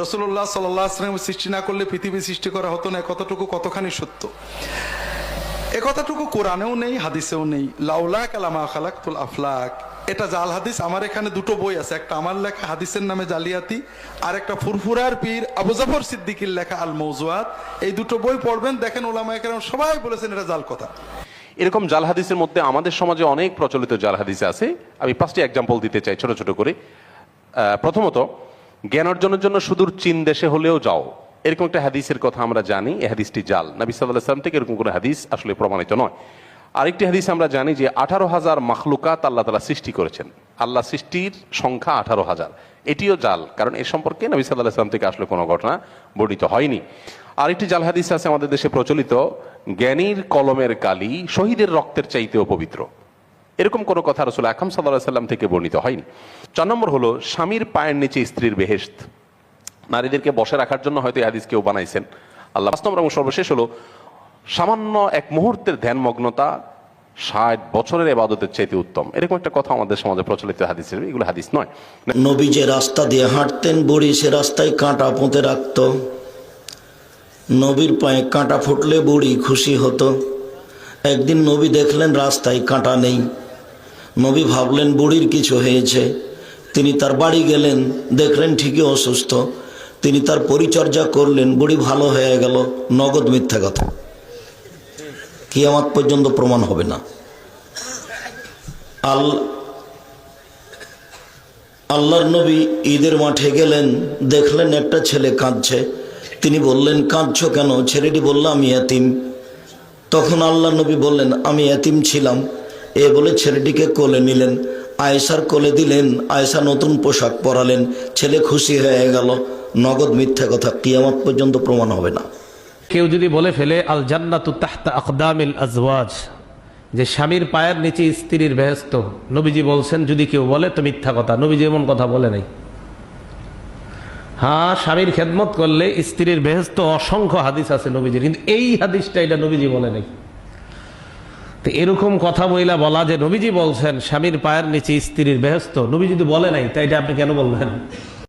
রাসূলুল্লাহ সাল্লাল্লাহু আলাইহি ওয়াসাল্লাম সৃষ্টি না করলে পৃথিবী সৃষ্টি করা হতো না, কতটুকু কতখানি সত্য। একথাটুকু কোরআনেও নেই, হাদিসেও নেই। লাউলা কালামা খালাকতুল আফলাক, এটা জাল হাদিস। আমার এখানে দুটো বই আছে, একটা আমার লেখা হাদিসের নামে জালিয়াতি, আর একটা ফুরফুরার পীর আবু জাফর সিদ্দিকীর লেখা আল মওজুআত। এই দুটো বই পড়বেন, দেখেন উলামায়ে কেরাম সবাই বলেছেন এটা জাল কথা। এরকম জাল হাদিসের মধ্যে আমাদের সমাজে অনেক প্রচলিত জাল হাদিস আছে। আমি 5টি এক্সাম্পল দিতে চাই ছোট ছোট করে। প্রথমত, জ্ঞান অর্জনের জন্য সুদূর চীন দেশে হলেও যাও, এরকম একটা হাদিসের কথা আমরা জানি। এই হাদিসটি জাল। নবী সাল্লাল্লাহু আলাইহি ওয়াসাল্লাম থেকে এরকম কোনো হাদিস আসলে প্রমাণিত নয়। আরেকটি হাদিস আমরা জানি যে 18,000 মাখলুকাত আল্লাহ তাআলা সৃষ্টি করেছেন। আল্লাহ সৃষ্টির সংখ্যা 18,000। এটিও জাল, কারণ এ সম্পর্কে নবী সাল্লাল্লাহু আলাইহি ওয়াসাল্লাম থেকে আসলে কোনো ঘটনা বর্ণিত হয়নি। আরেকটি জাল হাদিস আছে আমাদের দেশে প্রচলিত, জ্ঞানীর কলমের কালি শহীদের রক্তের চাইতেও পবিত্র। এরকম কোনো কথা রাসূল আকরাম সাল্লাল্লাহু আলাইহি ওয়াসাল্লাম থেকে বর্ণিত হয়নি। 4 নম্বর হলো, স্বামীর পায়ের নিচে স্ত্রীর বেহেশত। নারীদেরকে বসে রাখার জন্য হয়তো এই হাদিস কেউ বানাইছেন আল্লাহ। 5 নম্বর এবং সর্বশেষ হলো, সামান্য এক মুহূর্তের ধ্যানমগ্নতা 60 বছরের ইবাদতের চাইতে উত্তম। এরকম একটা কথা আমাদের সমাজে প্রচলিত হাদিস, এগুলো হাদিস নয়। নবী যে রাস্তা দিয়ে হাঁটতেন, বুড়ি সে রাস্তায় কাঁটা পুঁতে রাখত। নবীর পায়ে কাঁটা ফুটলে বুড়ি খুশি হতো। একদিন নবী দেখলেন রাস্তায় কাঁটা নেই। নবী ভাবলেন বুড়ির কিছু হয়েছে। তিনি তার বাড়ি গেলেন, দেখলেন ঠিকই অসুস্থ। তিনি তার পরিচর্যা করলেন, বুড়ি ভালো হয়ে গেল। নগদ মিথ্যা কথা, কিয়ামত পর্যন্ত প্রমাণ হবে না। আল্লাহর নবী ঈদের মাঠে গেলেন, দেখলেন একটা ছেলে কাঁদছে। তিনি বললেন, কাঁদছো কেন? ছেলেটি বলল, আমি এতিম। তখন আল্লাহ নবী বললেন, আমি এতিম ছিলাম। এ বলে ছেলেটিকে কোলে নিলেন, আয়েশার কোলে দিলেন। আয়েশা নতুন পোশাক পরালেন, ছেলে খুশি হয়ে গেল। নগদ মিথ্যা কথা, কিয়ামত পর্যন্ত প্রমাণ হবে না। কেউ যদি বলে ফেলে আল জান্নাতু তাহতা আকদামিল আজওয়াজ, যে স্বামীর পায়ের নিচে স্ত্রীর বেহেশত, নবীজি বলছেন যদি কেউ বলে তো মিথ্যা কথা। নবীজি এমন কথা বলে নাই। হ্যাঁ, স্বামীর খেদমত করলে স্ত্রীর বেহেশত অসংখ্য হাদিস আছে নবীজির, কিন্তু এই হাদিসটা এটা নবীজি বলে নাই। তো এরকম কথা বলা যে নবীজি বলছেন স্বামীর পায়ের নিচে স্ত্রীর বেহেশত, নবী যদি বলে নাই তাই এটা আপনি কেন বললেন?